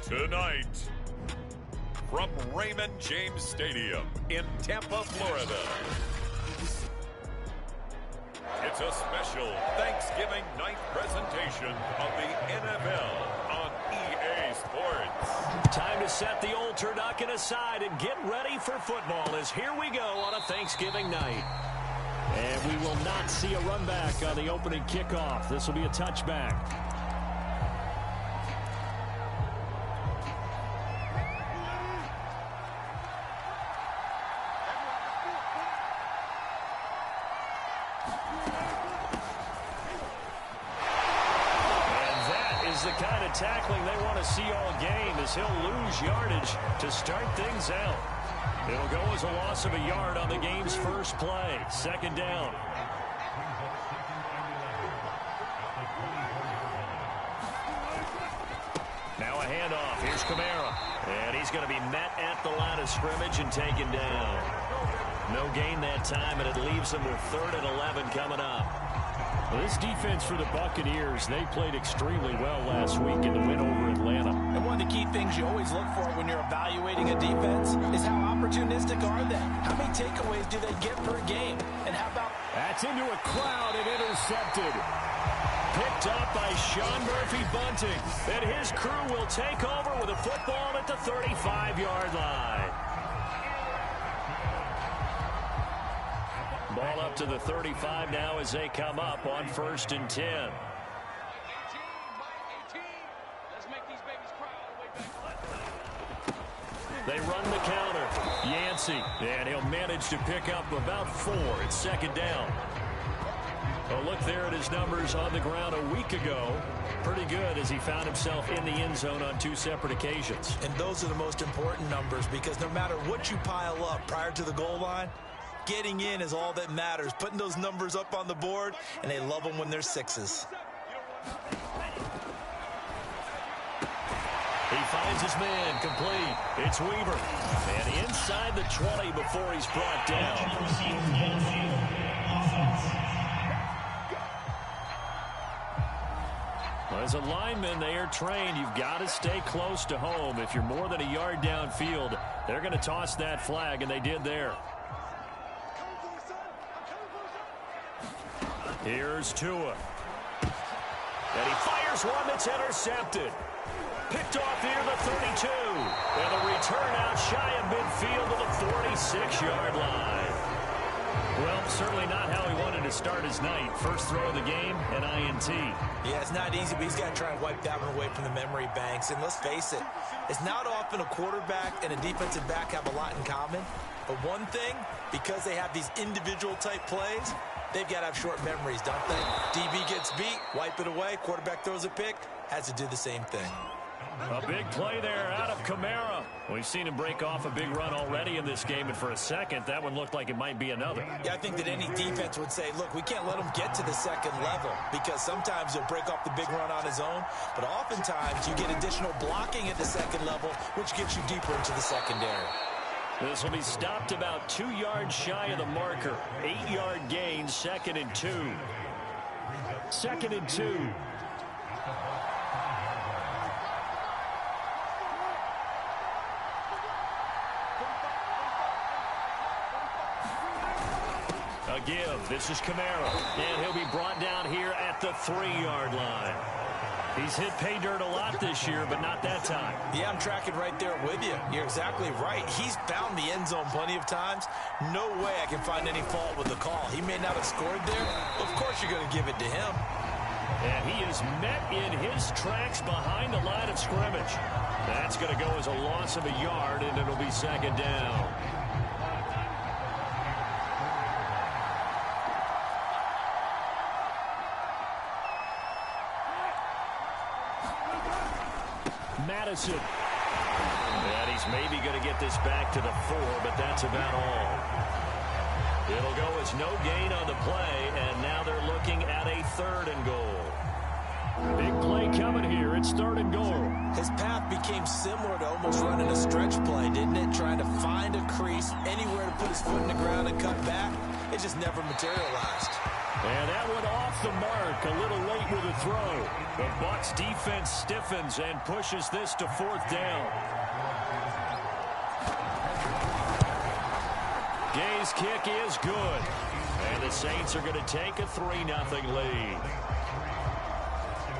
Tonight, from Raymond James Stadium in Tampa, Florida, it's a special Thanksgiving night presentation of the NFL on EA Sports. Time to set the old turducken aside and get ready for football as here we go on a Thanksgiving night. And we will not see a run back on the opening kickoff. This will be a touchback. The kind of tackling they want to see all game as he'll lose yardage to start things out. It'll go as a loss of a yard on the game's first play. Second down. Now a handoff. Here's Kamara. And he's going to be met at the line of scrimmage and taken down. No gain that time, and it leaves them with 3rd and 11 coming up. Well, this defense for the Buccaneers, they played extremely well last week in the win over Atlanta. And one of the key things you always look for when you're evaluating a defense is how opportunistic are they? How many takeaways do they get per game? And how about... That's into a crowd and intercepted. Picked up by Sean Murphy-Bunting. And his crew will take over with a football at the 35-yard line. Ball up to the 35 now as they come up on 1st and 10. They run the counter. Yancey, and he'll manage to pick up about 4. It's 2nd down. A look there at his numbers on the ground a week ago. Pretty good as he found himself in the end zone on 2 separate occasions. And those are the most important numbers because no matter what you pile up prior to the goal line, getting in is all that matters. Putting those numbers up on the board, and they love them when they're 6s. He finds his man complete. It's Weaver. And inside the 20 before he's brought down. As a lineman, they are trained. You've got to stay close to home. If you're more than a yard downfield, they're going to toss that flag, and they did there. Here's Tua. And he fires one that's intercepted. Picked off near the 32. And the return out shy of midfield to the 46-yard line. Well, certainly not how he wanted to start his night. First throw of the game, an INT. Yeah, it's not easy, but he's got to try and wipe that one away from the memory banks. And let's face it, it's not often a quarterback and a defensive back have a lot in common. But one thing, because they have these individual type plays, they've got to have short memories, don't they? DB gets beat, wipe it away, quarterback throws a pick, has to do the same thing. A big play there out of Kamara. We've seen him break off a big run already in this game, and for a second, that one looked like it might be another. Yeah, I think that any defense would say, look, we can't let him get to the second level because sometimes he'll break off the big run on his own, but oftentimes you get additional blocking at the second level, which gets you deeper into the secondary. This will be stopped about 2 yards shy of the marker. 8-yard gain, 2nd and 2. 2nd and 2. A give. This is Kamara. And he'll be brought down here at the 3-yard line. He's hit pay dirt a lot this year, but not that time. Yeah, I'm tracking right there with you. You're exactly right. He's found the end zone plenty of times. No way I can find any fault with the call. He may not have scored there. Of course you're going to give it to him. And he is met in his tracks behind the line of scrimmage. That's going to go as a loss of a yard, and it'll be 2nd down. Madison. And he's maybe going to get this back to the 4, but that's about all. It'll go as no gain on the play, and now they're looking at a 3rd and goal. Big play coming here. It's 3rd and goal. His path became similar to almost running a stretch play, didn't it? Trying to find a crease, anywhere to put his foot in the ground and cut back. it just never materialized. And that one off the mark, a little late with a throw. The Bucs defense stiffens and pushes this to 4th down. Gay's kick is good. And the Saints are going to take a 3-0 lead.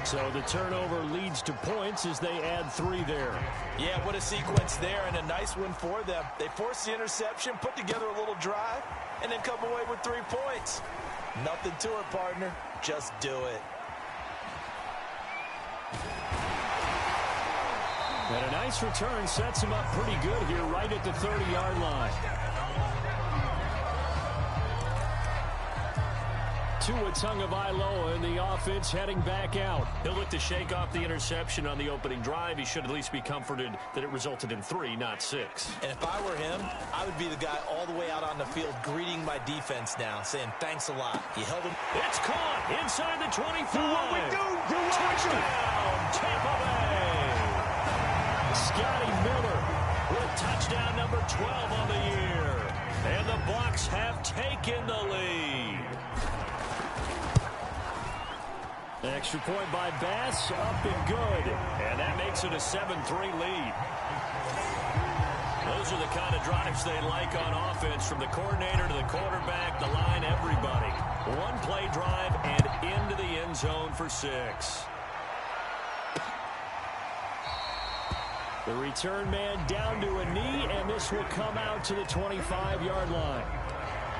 So the turnover leads to points as they add 3 there. Yeah, what a sequence there, and a nice one for them. They force the interception, put together a little drive, and then come away with 3 points. Nothing to it, partner. Just do it. And a nice return sets him up pretty good here right at the 30-yard line. Tua Tagovailoa in the offense heading back out. He'll look to shake off the interception on the opening drive. He should at least be comforted that it resulted in 3, not 6. And if I were him, I would be the guy all the way out on the field greeting my defense now, saying thanks a lot. You held him. It's caught inside the 25. Do what we do. Do what Touchdown, Tampa Bay. Scotty Miller with touchdown number 12 on the year. And the Bucs have taken the lead. Extra point by Bass, up and good. And that makes it a 7-3 lead. Those are the kind of drives they like on offense, from the coordinator to the quarterback, the line, everybody. One play drive and into the end zone for 6. The return man down to a knee, and this will come out to the 25-yard line.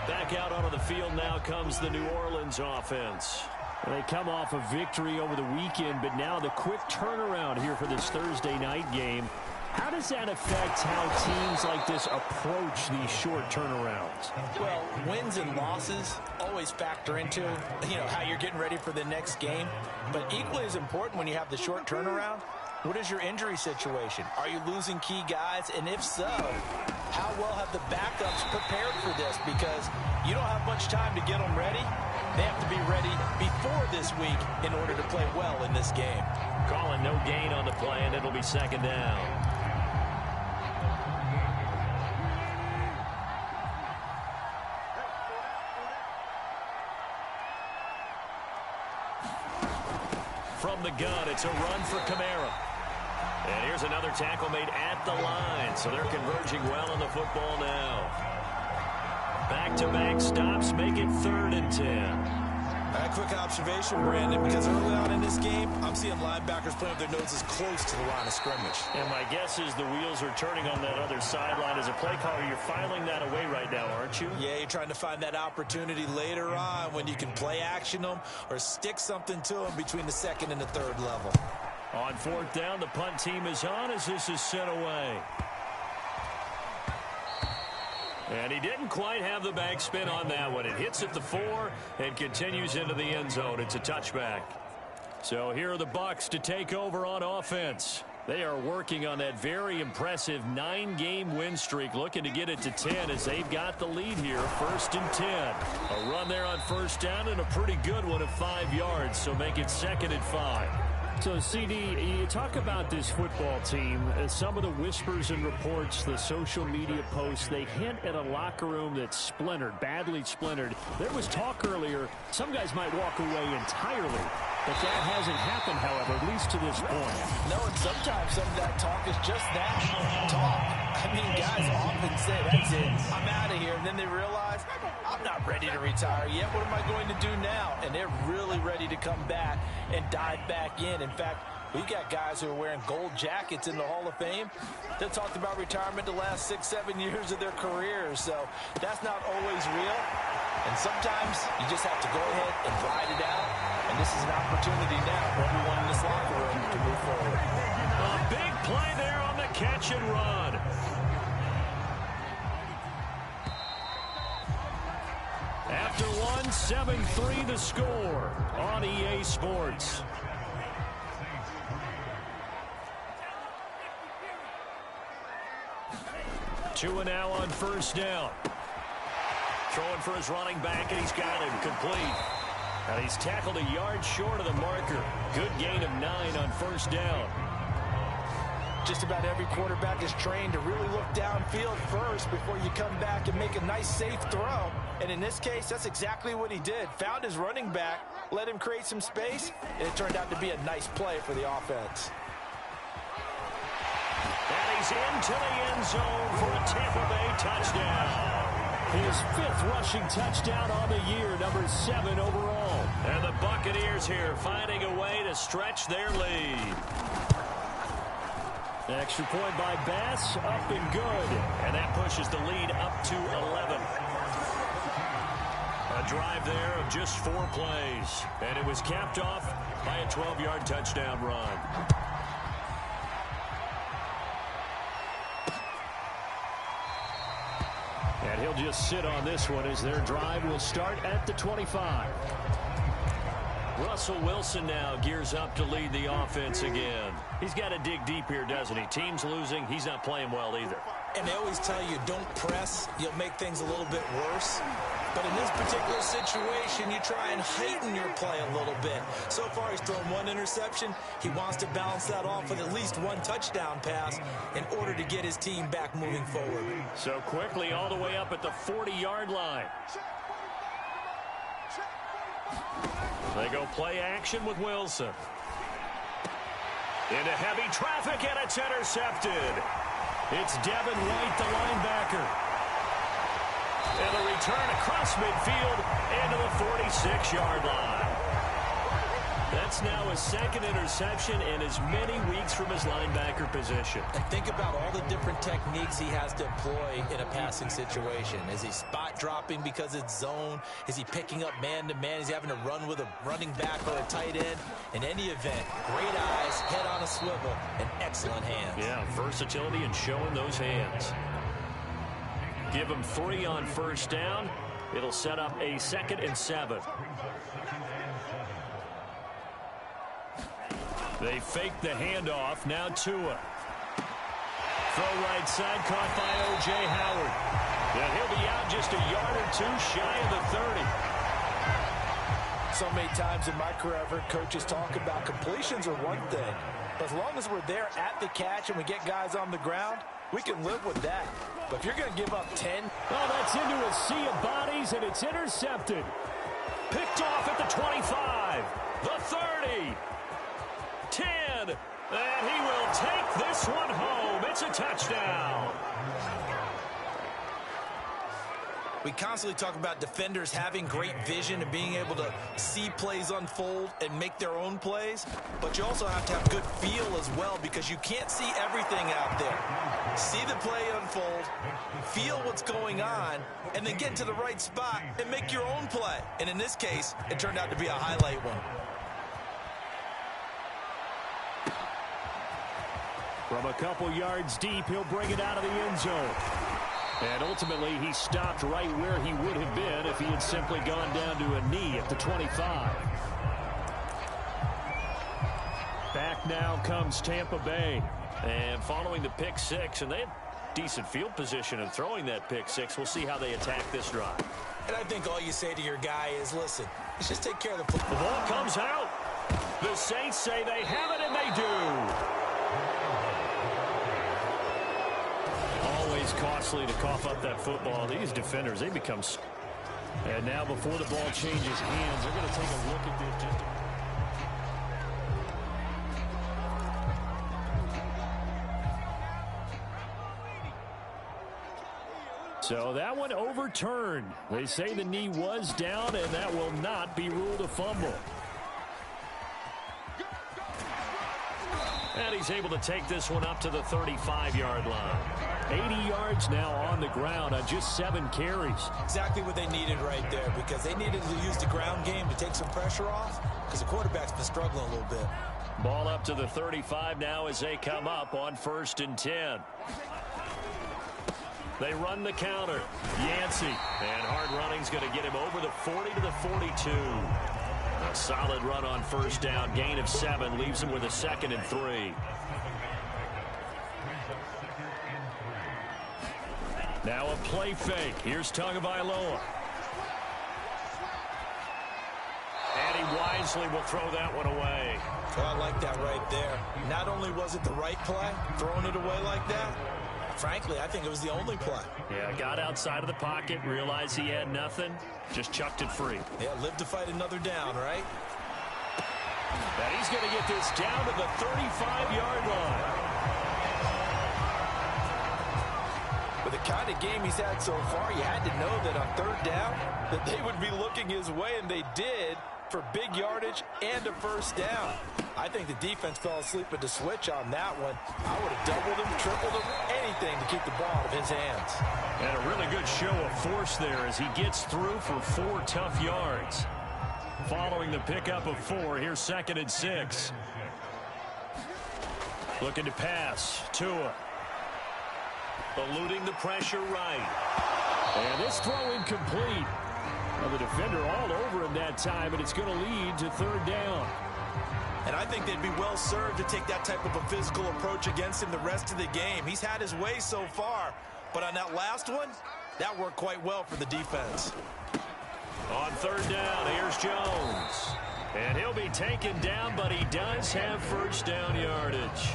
Back out onto the field now comes the New Orleans offense. They come off a victory over the weekend, but now the quick turnaround here for this Thursday night game. How does that affect how teams like this approach these short turnarounds? Well, wins and losses always factor into, how you're getting ready for the next game. But equally as important when you have the short turnaround, what is your injury situation? Are you losing key guys? And if so, how well have the backups prepared for this? Because you don't have much time to get them ready. They have to be ready before this week in order to play well in this game. Calling no gain on the play, and it'll be 2nd down. From the gun, it's a run for Kamara. And here's another tackle made at the line, so they're converging well on the football now. Back-to-back stops make it 3rd and 10. A quick observation, Brandon, because early on in this game, I'm seeing linebackers playing with their noses close to the line of scrimmage. And my guess is the wheels are turning on that other sideline. As a play caller, you're filing that away right now, aren't you? Yeah, you're trying to find that opportunity later on when you can play action them or stick something to them between the 2nd and the 3rd level. On 4th down, the punt team is on as this is sent away. And he didn't quite have the backspin on that one. It hits at the 4 and continues into the end zone. It's a touchback. So here are the Bucs to take over on offense. They are working on that very impressive 9-game win streak, looking to get it to 10 as they've got the lead here, 1st and 10. A run there on 1st down and a pretty good one of 5 yards, so make it 2nd and 5. So, CD, you talk about this football team, some of the whispers and reports, the social media posts, they hint at a locker room that's splintered, badly splintered. There was talk earlier, some guys might walk away entirely, but that hasn't happened, however, at least to this point. No, and sometimes some of that talk is just that, talk. I mean, guys often say, that's it, I'm out of here, and then they realize, I'm not ready to retire yet. What am I going to do now? And they're really ready to come back and dive back in. In fact, we've got guys who are wearing gold jackets in the Hall of Fame that talked about retirement the last 6-7 years of their careers. So that's not always real. And sometimes you just have to go ahead and ride it out. And this is an opportunity now for everyone in this locker room to move forward. A big play there on the catch and run. After one, 7-3 the score on EA Sports. Tua now on 1st down. Throwing for his running back, and he's got him complete. And he's tackled a yard short of the marker. Good gain of 9 on 1st down. Just about every quarterback is trained to really look downfield first before you come back and make a nice, safe throw. And in this case, that's exactly what he did. Found his running back, let him create some space, and it turned out to be a nice play for the offense. And he's into the end zone for a Tampa Bay touchdown. His 5th rushing touchdown on the year, number 7 overall. And the Buccaneers here finding a way to stretch their lead. Extra point by Bass, up and good. And that pushes the lead up to 11. A drive there of just 4 plays. And it was capped off by a 12-yard touchdown run. And he'll just sit on this one as their drive will start at the 25. Russell Wilson now gears up to lead the offense again. He's got to dig deep here, doesn't he? Team's losing. He's not playing well either. And they always tell you, don't press. You'll make things a little bit worse. But in this particular situation, you try and heighten your play a little bit. So far, he's thrown 1 interception. He wants to balance that off with at least 1 touchdown pass in order to get his team back moving forward. So quickly all the way up at the 40-yard line. They go play action with Wilson. Into heavy traffic, and it's intercepted. It's Devin White, the linebacker. And the return across midfield into the 46-yard line. That's now his 2nd interception in as many weeks from his linebacker position. And think about all the different techniques he has to employ in a passing situation. Is he spot dropping because it's zone? Is he picking up man-to-man? Is he having to run with a running back or a tight end? In any event, great eyes, head on a swivel, and excellent hands. Yeah, versatility and showing those hands. Give him 3 on first down. It'll set up a 2nd and 7. They fake the handoff. Now Tua. Throw right side, caught by O.J. Howard. And he'll be out just a yard or 2 shy of the 30. So many times in my career, I've heard coaches talk about completions are one thing. But as long as we're there at the catch and we get guys on the ground, we can live with that. But if you're going to give up 10... Oh, that's into a sea of bodies, and it's intercepted. Picked off at the 25. The 30. 10, and he will take this one home. It's a touchdown. We constantly talk about defenders having great vision and being able to see plays unfold and make their own plays, but you also have to have good feel as well because you can't see everything out there. See the play unfold, feel what's going on, and then get to the right spot and make your own play. And in this case, it turned out to be a highlight one. From a couple yards deep, he'll bring it out of the end zone. And ultimately, he stopped right where he would have been if he had simply gone down to a knee at the 25. Back now comes Tampa Bay. And following the pick 6, and they had decent field position in throwing that pick 6. We'll see how they attack this drive. And I think all you say to your guy is, listen, let's just take care of the football. The ball comes out. The Saints say they have it, and they do. Always costly to cough up that football. These defenders, they become... And now before the ball changes hands, they're going to take a look at this. So that one overturned. They say the knee was down, and that will not be ruled a fumble. And he's able to take this one up to the 35-yard line. 80 yards now on the ground on just 7 carries. Exactly what they needed right there because they needed to use the ground game to take some pressure off because the quarterback's been struggling a little bit. Ball up to the 35 now as they come up on 1st and 10. They run the counter. Yancey. And hard running's going to get him over the 40 to the 42. A solid run on 1st down. Gain of 7 leaves him with a 2nd and 3. Now a play fake. Here's Tagovailoa. And he wisely will throw that one away. Oh, I like that right there. Not only was it the right play, throwing it away like that, frankly, I think it was the only play. Yeah, got outside of the pocket, realized he had nothing, just chucked it free. Yeah, live to fight another down, right? And he's going to get this down to the 35-yard line. With the kind of game he's had so far, you had to know that on third down that they would be looking his way, and they did, for big yardage and a first down. I think the defense fell asleep at the switch on that one. I would have doubled him, tripled him, anything to keep the ball out of his hands. And a really good show of force there as he gets through for 4 tough yards. Following the pickup of 4, here's 2nd and 6. Looking to pass. Tua. Eluding the pressure right. And this throw incomplete. Well, the defender all over him that time, and it's going to lead to 3rd down. And I think they'd be well served to take that type of a physical approach against him the rest of the game. He's had his way so far, but on that last one, that worked quite well for the defense. On 3rd down, here's Jones. And he'll be taken down, but he does have first down yardage.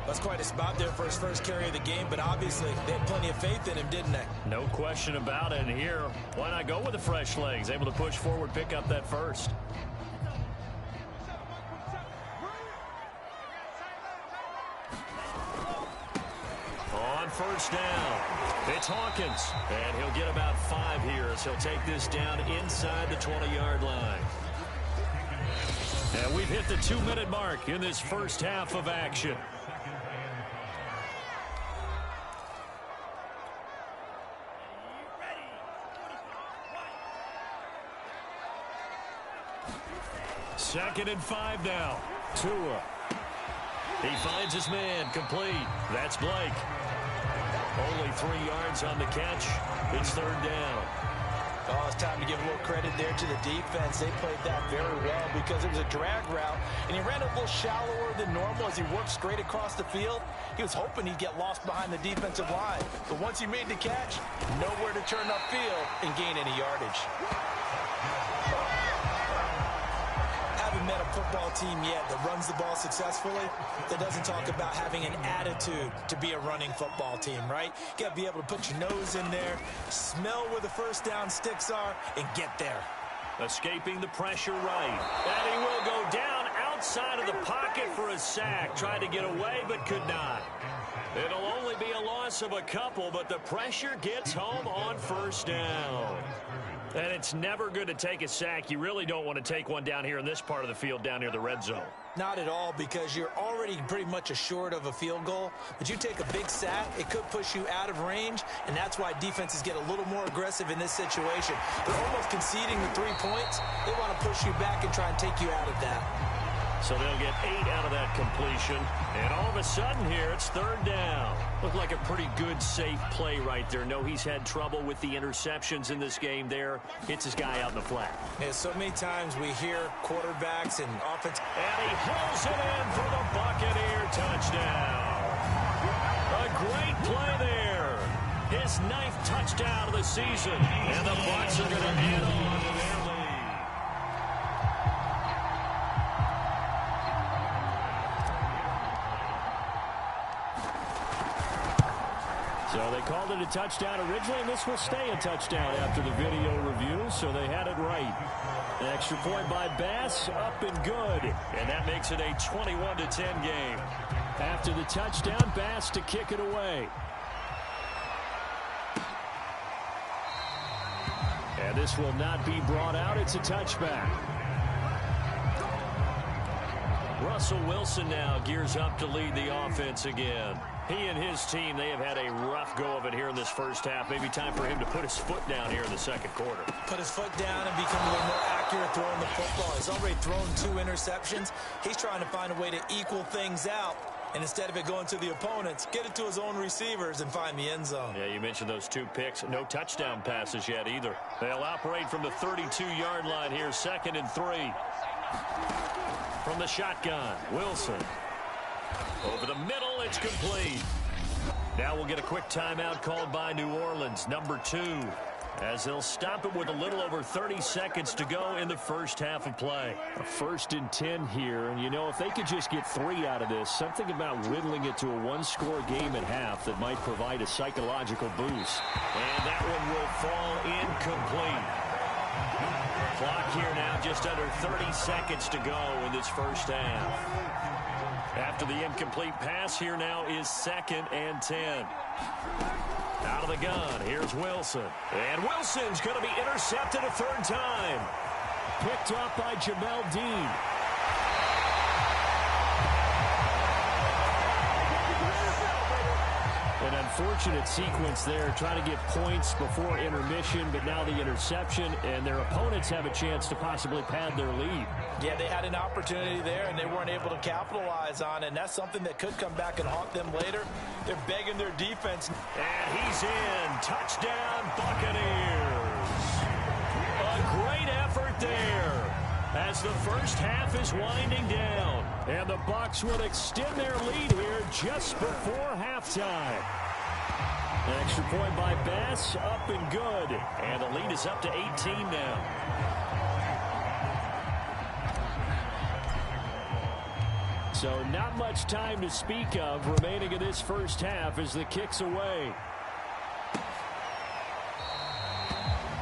That's quite a spot there for his first carry of the game, but obviously they had plenty of faith in him, didn't they? No question about it. And here, why not go with the fresh legs? Able to push forward, pick up that first. On 1st down, it's Hawkins. And he'll get about 5 here as he'll take this down inside the 20-yard line. And we've hit the 2-minute mark in this first half of action. Second and 5 now. Tua. He finds his man, complete. That's Blake. Only 3 yards on the catch. It's 3rd down. Oh, it's time to give a little credit there to the defense. They played that very well because it was a drag route, and he ran a little shallower than normal as he worked straight across the field. He was hoping he'd get lost behind the defensive line, but once he made the catch, nowhere to turn upfield and gain any yardage. Haven't met a football team yet that runs the ball successfully that doesn't talk about having an attitude to be a running football team, right? You got to be able to put your nose in there, smell where the first down sticks are, and get there. Escaping the pressure right. And he will go down outside of the pocket for a sack. Tried to get away, but could not. It'll only be a loss of a couple, but the pressure gets home on 1st down. And it's never good to take a sack. You really don't want to take one down here in this part of the field, down near the red zone. Not at all, because you're already pretty much assured of a field goal. But you take a big sack, it could push you out of range, and that's why defenses get a little more aggressive in this situation. They're almost conceding the 3 points. They want to push you back and try and take you out of that. So they'll get 8 out of that completion. And all of a sudden here, it's 3rd down. Looked like a pretty good, safe play right there. No, he's had trouble with the interceptions in this game there. Hits his guy out in the flat. Yeah, so many times we hear quarterbacks and offense. And he hauls it in for the Buccaneer touchdown. A great play there. His 9th touchdown of the season. And the Bucs are going to end on their lead. So they called it a touchdown originally, and this will stay a touchdown after the video review, so they had it right. An extra point by Bass, up and good. And that makes it a 21-10 game. After the touchdown, Bass to kick it away. And this will not be brought out. It's a touchback. Russell Wilson now gears up to lead the offense again. He and his team, they have had a rough go of it here in this first half. Maybe time for him to put his foot down here in the second quarter. Put his foot down and become a little more accurate throwing the football. He's already thrown 2 interceptions. He's trying to find a way to equal things out. And instead of it going to the opponents, get it to his own receivers and find the end zone. Yeah, you mentioned those 2 picks. No touchdown passes yet either. They'll operate from the 32-yard line here, 2nd and 3. From the shotgun, Wilson. Over the middle, it's complete. Now we'll get a quick timeout called by New Orleans, number 2. as they'll stop it with a little over 30 seconds to go in the first half of play. A 1st and 10 here, and you know, if they could just get 3 out of this, something about whittling it to a one-score game at half that might provide a psychological boost. And that one will fall incomplete. Clock here now just under 30 seconds to go in this first half. After the incomplete pass, here now is 2nd and 10. Out of the gun, here's Wilson. And Wilson's going to be intercepted a 3rd time. Picked off by Jamel Dean. An unfortunate sequence there, trying to get points before intermission, but now the interception, and their opponents have a chance to possibly pad their lead. Yeah, they had an opportunity there, and they weren't able to capitalize on it, and that's something that could come back and haunt them later. They're begging their defense. And he's in. Touchdown, Buccaneers. A great effort there as the first half is winding down. And the Bucs will extend their lead here just before halftime. An extra point by Bass, up and good. And the lead is up to 18 now. So not much time to speak of remaining in this first half as the kick's away.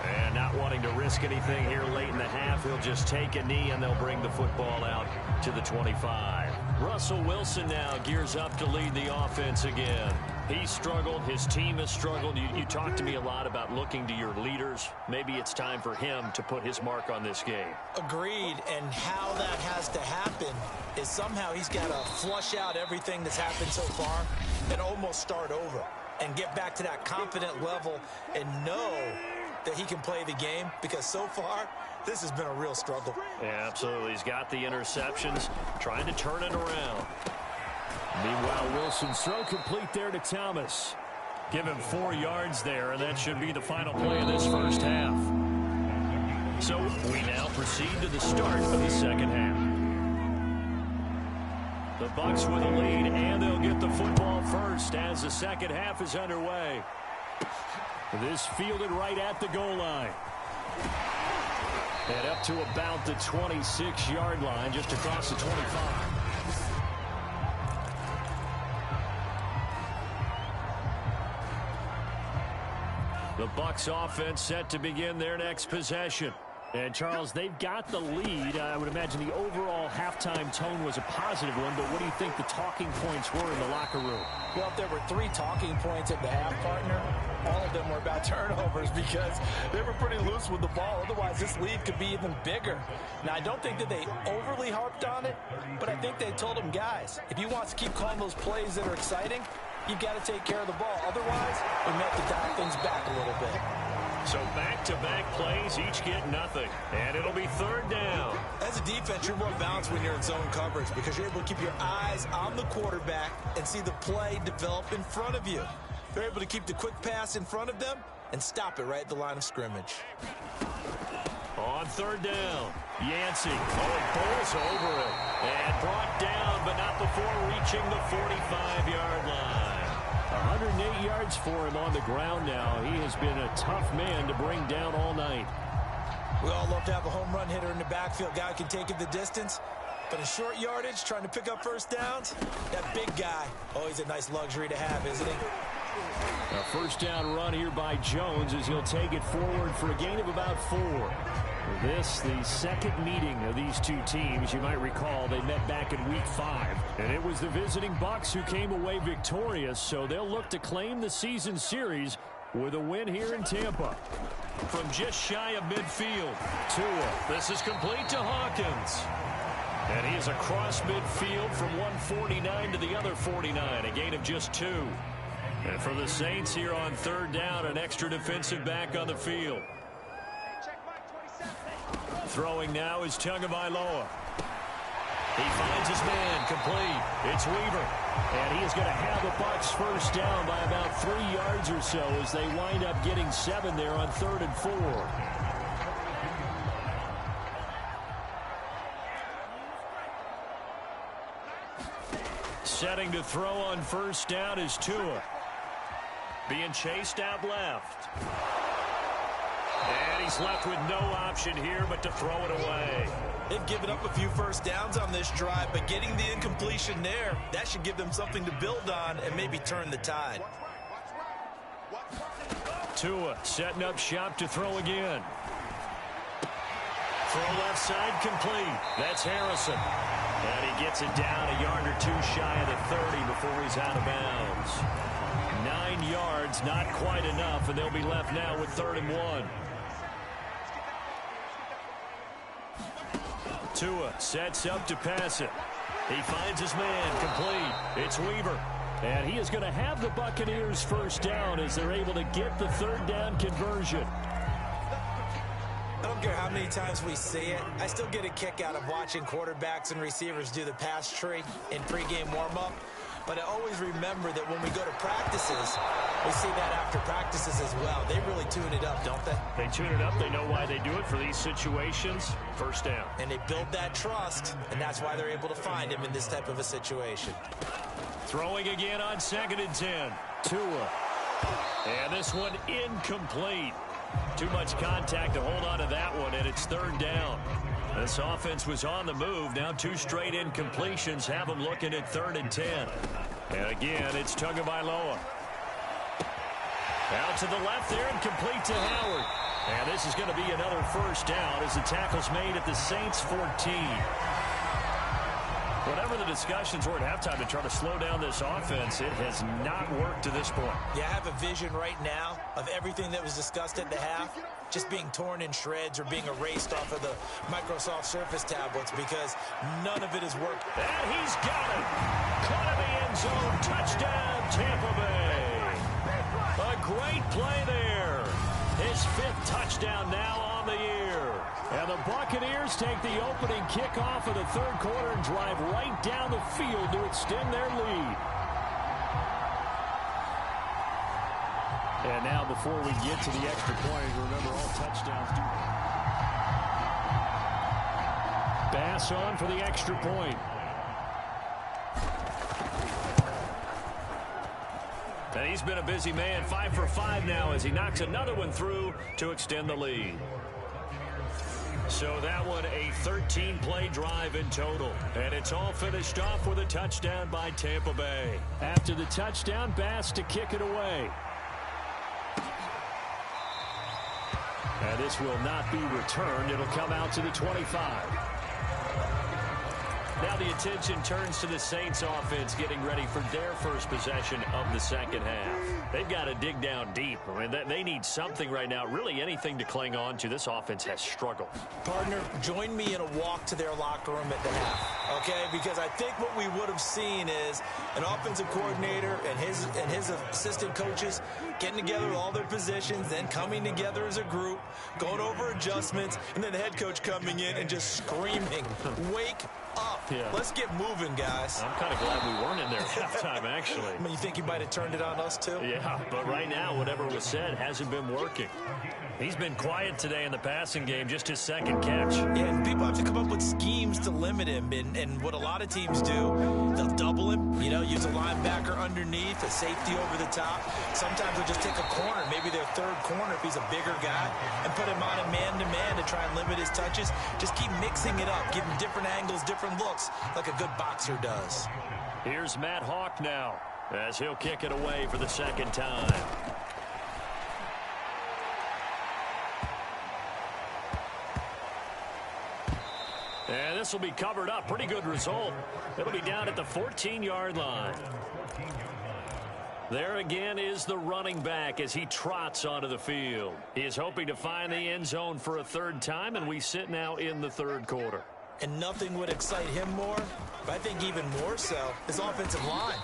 And not wanting to risk anything here late in the half, he'll just take a knee and they'll bring the football out to the 25. Russell Wilson now gears up to lead the offense again. He struggled. His team has struggled. You talked to me a lot about looking to your leaders. Maybe it's time for him to put his mark on this game. Agreed, and how that has to happen is somehow he's got to flush out everything that's happened so far and almost start over and get back to that confident level and know that he can play the game, because so far this has been a real struggle. Yeah, absolutely. He's got the interceptions, trying to turn it around. Meanwhile, Wilson's throw complete there to Thomas. Give him 4 yards there, and that should be the final play of this first half. So we now proceed to the start of the second half. The Bucs with a lead, and they'll get the football first as the second half is underway. This fielded right at the goal line. And up to about the 26-yard line, just across the 25. The Bucs offense set to begin their next possession. And, Charles, they've got the lead. I would imagine the overall halftime tone was a positive one, but what do you think the talking points were in the locker room? Well, if there were 3 talking points at the half, partner, all of them were about turnovers because they were pretty loose with the ball. Otherwise, this lead could be even bigger. Now, I don't think that they overly harped on it, but I think they told them, guys, if you want to keep calling those plays that are exciting, you've got to take care of the ball. Otherwise, we may have to dial things back a little bit. So back-to-back plays, each get nothing. And it'll be 3rd down. As a defense, you're more balanced when you're in zone coverage because you're able to keep your eyes on the quarterback and see the play develop in front of you. They're able to keep the quick pass in front of them and stop it right at the line of scrimmage. On 3rd down, Yancey. Oh, he bowls over it. And brought down, but not before reaching the 45-yard line. 108 yards for him on the ground now. He has been a tough man to bring down all night. We all love to have a home run hitter in the backfield. Guy who can take it the distance. But in short yardage, trying to pick up first downs, that big guy, oh, he's a nice luxury to have, isn't he? A first down run here by Jones as he'll take it forward for a gain of about 4. This, the second meeting of these two teams. You might recall they met back in Week 5. And it was the visiting Bucs who came away victorious, so they'll look to claim the season series with a win here in Tampa. From just shy of midfield, Tua. This is complete to Hawkins. And he is across midfield from 149 to the other 49, a gain of just 2. And for the Saints here on 3rd down, an extra defensive back on the field. Throwing now is Tagovailoa. He finds his man, complete. It's Weaver. And he is going to have the Bucs first down by about 3 yards or so as they wind up getting 7 there on 3rd and 4. Setting to throw on first down is Tua. Being chased out left. And he's left with no option here but to throw it away. They've given up a few first downs on this drive, but getting the incompletion there, that should give them something to build on and maybe turn the tide. Tua setting up shop to throw again. Throw left side complete. That's Harrison. And he gets it down a yard or two shy of the 30 before he's out of bounds. 9 yards, not quite enough, and they'll be left now with 3rd and 1. Tua sets up to pass it. He finds his man complete. It's Weaver. And he is going to have the Buccaneers first down as they're able to get the 3rd down conversion. I don't care how many times we see it. I still get a kick out of watching quarterbacks and receivers do the pass tree in pregame warm-up. But I always remember that when we go to practices, we see that after practices as well. They really tune it up, don't they? They tune it up. They know why they do it for these situations. First down. And they build that trust, and that's why they're able to find him in this type of a situation. Throwing again on 2nd and 10. Tua. And this one incomplete. Too much contact to hold on to that one, and it's 3rd down. This offense was on the move. Now 2 straight incompletions have them looking at 3rd and 10. And again, it's Tagovailoa. Out to the left there and complete to Howard. And this is going to be another first down as the tackle's made at the Saints 14. Whatever the discussions were at halftime to try to slow down this offense, it has not worked to this point. Yeah, I have a vision right now of everything that was discussed at the half just being torn in shreds or being erased off of the Microsoft Surface tablets because none of it has worked. And he's got it. Caught in the end zone. Touchdown, Tampa Bay. A great play there. His 5th touchdown now on the year. And the Buccaneers take the opening kickoff of the 3rd quarter and drive right down the field to extend their lead. And now before we get to the extra point, remember all touchdowns do. Bass on for the extra point. And he's been a busy man, 5 for 5 now as he knocks another one through to extend the lead. So that one a 13-play drive in total. And it's all finished off with a touchdown by Tampa Bay. After the touchdown, Bass to kick it away. And this will not be returned. It'll come out to the 25. Now the attention turns to the Saints offense getting ready for their first possession of the second half. They've got to dig down deep. I mean, they need something right now, really anything to cling on to. This offense has struggled. Partner, join me in a walk to their locker room at the half, okay? Because I think what we would have seen is an offensive coordinator and his assistant coaches getting together with all their positions, then coming together as a group, going over adjustments, and then the head coach coming in and just screaming, wake up. Yeah. Let's get moving, guys. I'm kind of glad we weren't in there at halftime, actually. I mean, you think he might have turned it on us, too? Yeah, but right now, whatever was said hasn't been working. He's been quiet today in the passing game, just his 2nd catch. Yeah, and people have to come up with schemes to limit him. And what a lot of teams do, they'll double him, use a linebacker underneath, a safety over the top. Sometimes they'll just take a corner, maybe their 3rd corner if he's a bigger guy, and put him on a man-to-man to try and limit his touches. Just keep mixing it up, give him different angles, different looks, like a good boxer does. Here's Matt Hawk now, as he'll kick it away for the 2nd time. And this will be covered up. Pretty good result. It'll be down at the 14-yard line. There again is the running back as he trots onto the field. He is hoping to find the end zone for a 3rd time, and we sit now in the 3rd quarter. And nothing would excite him more, but I think even more so, his offensive line.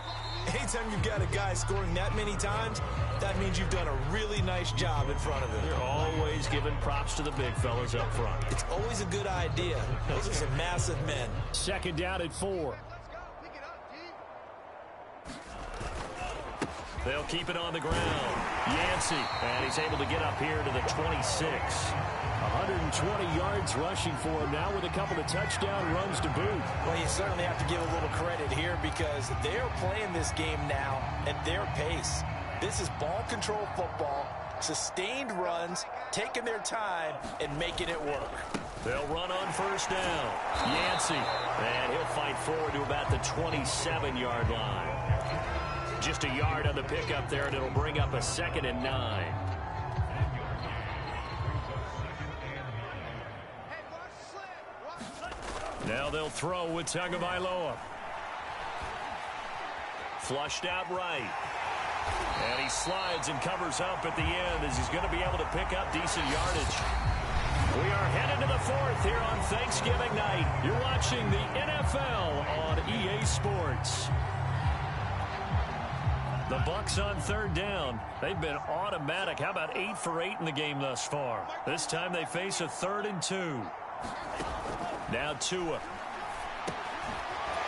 Anytime you've got a guy scoring that many times, that means you've done a really nice job in front of him. You're always giving props to the big fellas up front. It's always a good idea. Those are some massive men. 2nd down at 4. They'll keep it on the ground. Yancey, and he's able to get up here to the 26. 120 yards rushing for him now with a couple of touchdown runs to boot. Well, you certainly have to give a little credit here because they're playing this game now at their pace. This is ball control football, sustained runs, taking their time, and making it work. They'll run on first down. Yancey, and he'll fight forward to about the 27-yard line. Just a yard on the pickup there, and it'll bring up a 2nd and 9. Now they'll throw with Tagovailoa. Flushed out right. And he slides and covers up at the end as he's going to be able to pick up decent yardage. We are headed to the 4th here on Thanksgiving night. You're watching the NFL on EA Sports. The Bucs on 3rd down. They've been automatic. How about 8 for 8 in the game thus far? This time they face a 3rd and 2. Now Tua.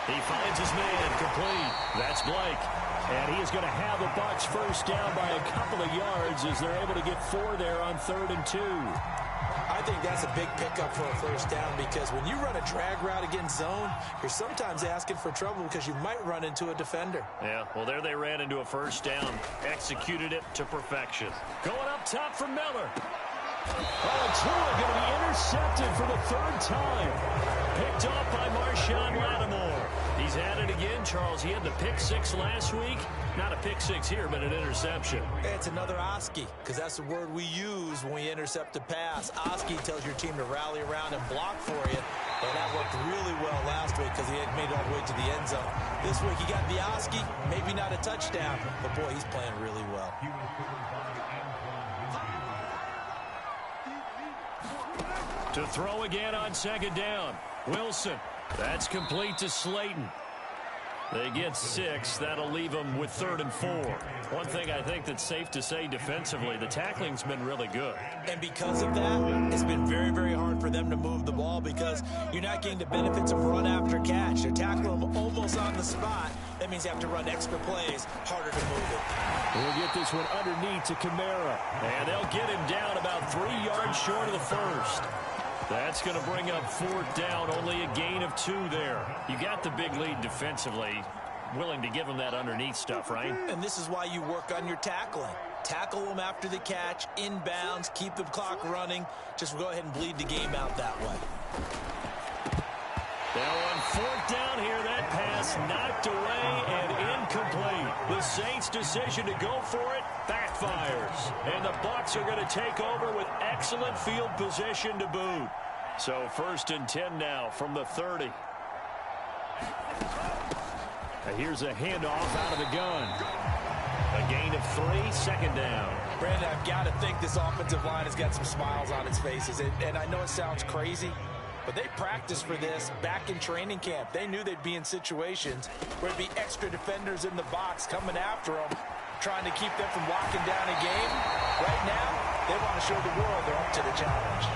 He finds his man complete. That's Blake. And he is going to have the Bucs first down by a couple of yards as they're able to get 4 there on 3rd and 2. I think that's a big pickup for a first down because when you run a drag route against zone, you're sometimes asking for trouble because you might run into a defender. Yeah, well, there they ran into a first down. Executed it to perfection. Going up top for Miller. Oh, Tua going to be intercepted for the 3rd time. Picked off by Marshawn Lattimore. He's at it again, Charles. He had the pick 6 last week. Not a pick 6 here, but an interception. It's another Oski, because that's the word we use when we intercept a pass. Oski tells your team to rally around and block for you. And that worked really well last week because he had made it all the way to the end zone. This week he got the Oski, maybe not a touchdown, but boy, he's playing really well. To throw again on 2nd down. Wilson. That's complete to Slayton. They get 6. That'll leave them with 3rd and 4. One thing I think that's safe to say defensively, the tackling's been really good. And because of that, it's been very, very hard for them to move the ball because you're not getting the benefits of run after catch. They're tackling them almost on the spot. That means you have to run extra plays, harder to move it. We'll get this one underneath to Kamara. And they'll get him down about 3 yards short of the 1st. That's going to bring up 4th down, only a gain of 2 there. You got the big lead defensively, willing to give them that underneath stuff, right? And this is why you work on your tackling. Tackle them after the catch, inbounds, keep the clock running. Just go ahead and bleed the game out that way. Now on 4th down here, that pass knocked away and incomplete. The Saints' decision to go for it backfires. And the Bucs are going to take over with excellent field position to boot. So 1st and 10 now from the 30. Now here's a handoff out of the gun. A gain of 3, 2nd down. Brandon, I've got to think this offensive line has got some smiles on its faces. And I know it sounds crazy, but they practiced for this back in training camp. They knew they'd be in situations where there'd be extra defenders in the box coming after them, trying to keep them from locking down a game. Right now, they want to show the world they're up to the challenge.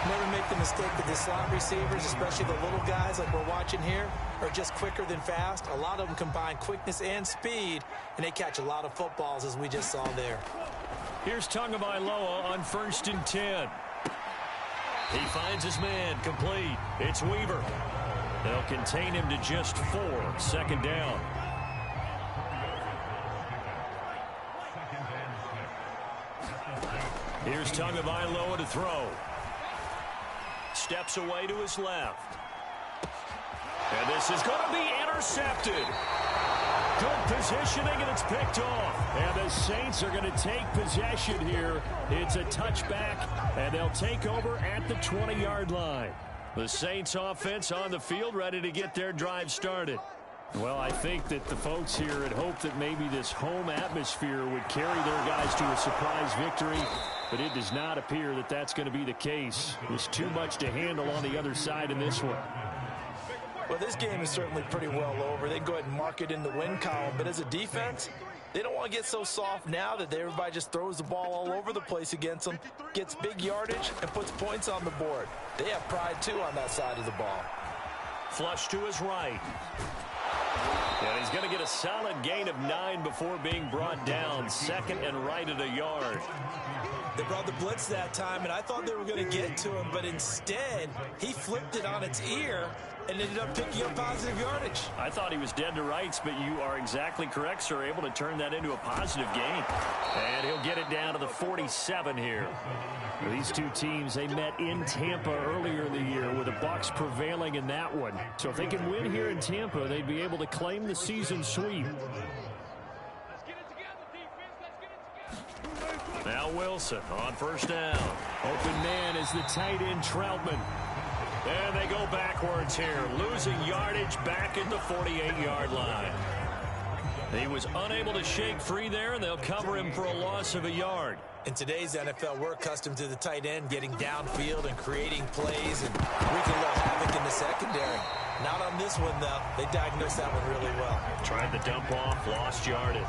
Never make the mistake that the slot receivers, especially the little guys like we're watching here, are just quicker than fast. A lot of them combine quickness and speed, and they catch a lot of footballs, as we just saw there. Here's Tagovailoa on 1st and 10. He finds his man complete. It's Weaver. They'll contain him to just 4, 2nd down. Here's Tagovailoa to throw. Steps away to his left. And this is going to be intercepted. Good positioning, and it's picked off. And the Saints are going to take possession here. It's a touchback, and they'll take over at the 20-yard line. The Saints offense on the field, ready to get their drive started. Well, I think that the folks here had hoped that maybe this home atmosphere would carry their guys to a surprise victory, but it does not appear that that's going to be the case. There's too much to handle on the other side in this one. Well, this game is certainly pretty well over. They can go ahead and mark it in the win column, but as a defense, they don't want to get so soft now that everybody just throws the ball all over the place against them, gets big yardage, and puts points on the board. They have pride, too, on that side of the ball. Flush to his right. And he's going to get a solid gain of 9 before being brought down. 2nd and right at a yard. They brought the blitz that time, and I thought they were going to get to him, but instead, he flipped it on its ear and ended up picking up positive yardage. I thought he was dead to rights, but you are exactly correct, sir. Able to turn that into a positive gain. And he'll get it down to the 47 here. These two teams, they met in Tampa earlier in the year with the Bucs prevailing in that one. So if they can win here in Tampa, they'd be able to claim the season sweep. Now Wilson on first down. Open man is the tight end Troutman. And they go backwards here, losing yardage back at the 48-yard line. He was unable to shake free there, and they'll cover him for a loss of a yard. In today's NFL, we're accustomed to the tight end getting downfield and creating plays and wreaking a little havoc in the secondary. Not on this one, though. They diagnosed that one really well. Tried the dump off, lost yardage.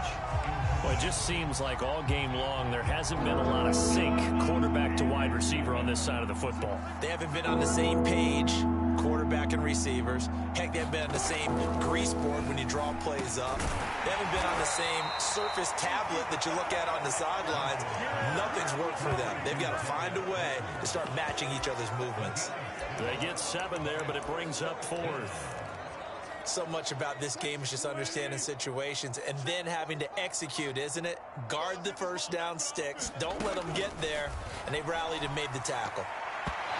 Well, it just seems like all game long there hasn't been a lot of sync quarterback to wide receiver on this side of the football. They haven't been on the same page, quarterback and receivers. Heck, they haven't been on the same grease board when you draw plays up. They haven't been on the same surface tablet that you look at on the sidelines. Nothing's worked for them. They've got to find a way to start matching each other's movements. They get 7 there, but it brings up 4th. So much about this game is just understanding situations and then having to execute, isn't it? Guard the first down sticks. Don't let them get there. And they rallied and made the tackle.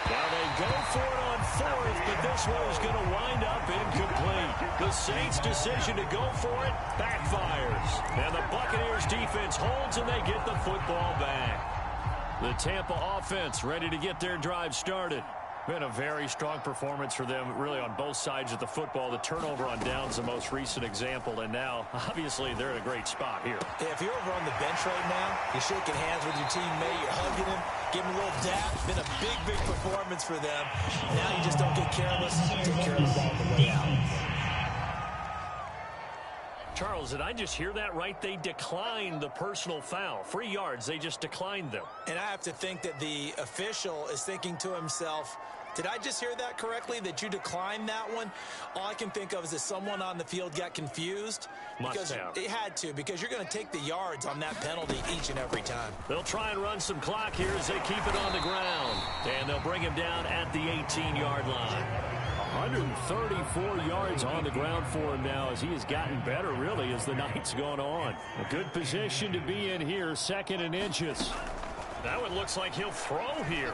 Now they go for it on 4th, but this one is going to wind up incomplete. The Saints' decision to go for it backfires. And the Buccaneers' defense holds, and they get the football back. The Tampa offense ready to get their drive started. Been a very strong performance for them, really, on both sides of the football. The turnover on downs the most recent example, and now, obviously, they're in a great spot here. Yeah, if you're over on the bench right now, you're shaking hands with your teammate, you're hugging him, giving him a little dap. Been a big, big performance for them. Now you just don't get careless. Take care of the ball on the way out. Charles, did I just hear that right? They declined the personal foul. 3 yards, they just declined them. And I have to think that the official is thinking to himself, did I just hear that correctly, that you declined that one? All I can think of is that someone on the field got confused. Must have. It had to, because you're going to take the yards on that penalty each and every time. They'll try and run some clock here as they keep it on the ground. And they'll bring him down at the 18-yard line. 134 yards on the ground for him now as he has gotten better, really, as the night's gone on. A good position to be in here, 2nd and inches. That one looks like he'll throw here.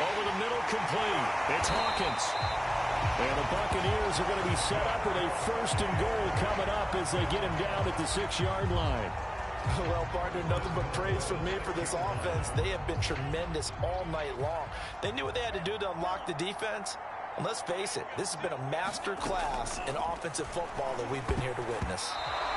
Over the middle, complete. It's Hawkins. And the Buccaneers are going to be set up with a 1st and goal coming up as they get him down at the 6-yard line. Well, partner, nothing but praise from me for this offense. They have been tremendous all night long. They knew what they had to do to unlock the defense. And let's face it, this has been a master class in offensive football that we've been here to witness.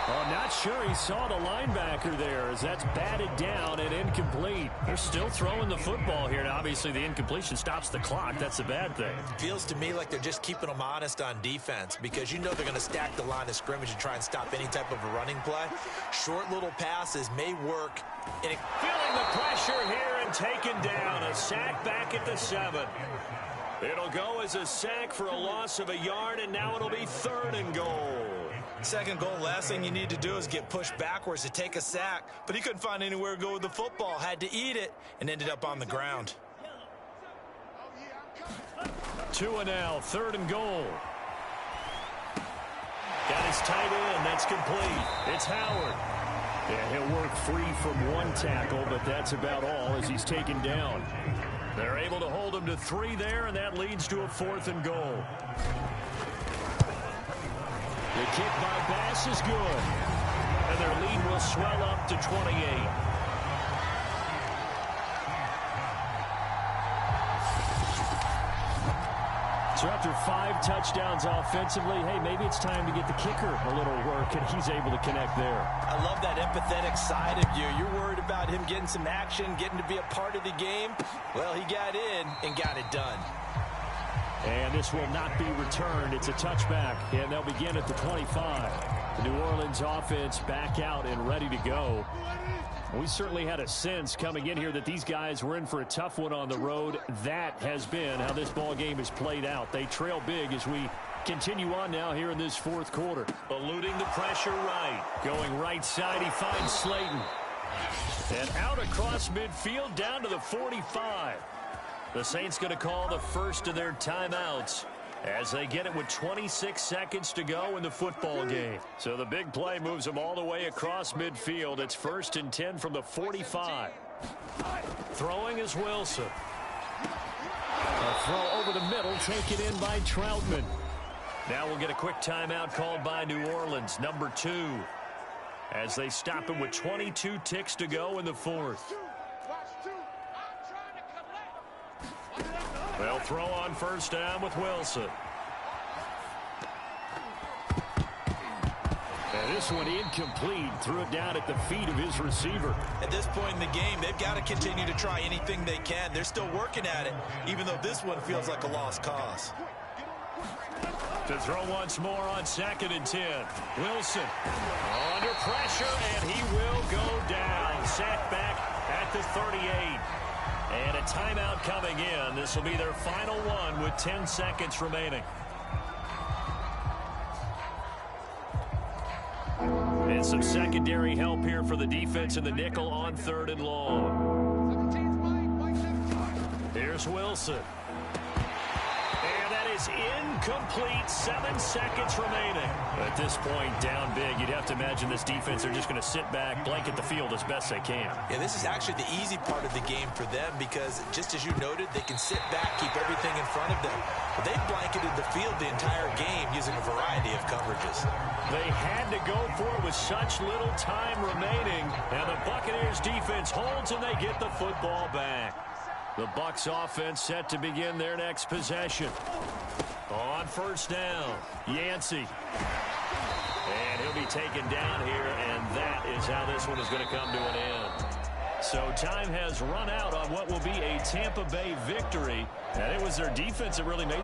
I'm not sure he saw the linebacker there as that's batted down and incomplete. They're still throwing the football here. Now, obviously, the incompletion stops the clock. That's a bad thing. Feels to me like they're just keeping them honest on defense because you know they're going to stack the line of scrimmage and try and stop any type of a running play. Short little passes may work. Feeling the pressure here and taken down. A sack back at the 7. It'll go as a sack for a loss of a yard, and now it'll be 3rd and goal. 2nd goal, last thing you need to do is get pushed backwards to take a sack. But he couldn't find anywhere to go with the football. Had to eat it and ended up on the ground. 2 and now, 3rd and goal. Got his tight end. That's complete. It's Howard. Yeah, he'll work free from 1 tackle, but that's about all as he's taken down. They're able to hold him to 3 there, and that leads to a 4th and goal. The kick by Bass is good. And their lead will swell up to 28. So after 5 touchdowns offensively, hey, maybe it's time to get the kicker a little work, and he's able to connect there. I love that empathetic side of you. You're worried about him getting some action, getting to be a part of the game. Well, he got in and got it done. And this will not be returned. It's a touchback, and they'll begin at the 25. The New Orleans offense back out and ready to go. We certainly had a sense coming in here that these guys were in for a tough one on the road. That has been how this ball game has played out. They trail big as we continue on now here in this 4th quarter. Eluding the pressure right. Going right side, he finds Slayton. And out across midfield down to the 45. The Saints going to call the first of their timeouts. as they get it with 26 seconds to go in the football game. So the big play moves them all the way across midfield. It's 1st and 10 from the 45. Throwing is Wilson. A throw over the middle, taken in by Troutman. Now we'll get a quick timeout called by New Orleans, number 2, as they stop it with 22 ticks to go in the 4th. They'll throw on 1st down with Wilson. And this one incomplete. Threw it down at the feet of his receiver. At this point in the game, they've got to continue to try anything they can. They're still working at it, even though this one feels like a lost cause. To throw once more on 2nd and 10. Wilson under pressure, and he will go down. Sacked back at the 38. And a timeout coming in. This will be their final one with 10 seconds remaining. And some secondary help here for the defense in the nickel on 3rd and long. Here's Wilson. And that is incomplete. 7 seconds remaining. At this point, down big, you'd have to imagine this defense, they're just going to sit back, blanket the field as best they can. Yeah, this is actually the easy part of the game for them because, just as you noted, they can sit back, keep everything in front of them. But they've blanketed the field the entire game using a variety of coverages. They had to go for it with such little time remaining. And the Buccaneers defense holds and they get the football back. The Bucs offense set to begin their next possession. On 1st down, Yancey. And he'll be taken down here, and that is how this one is going to come to an end. So time has run out on what will be a Tampa Bay victory. And it was their defense that really made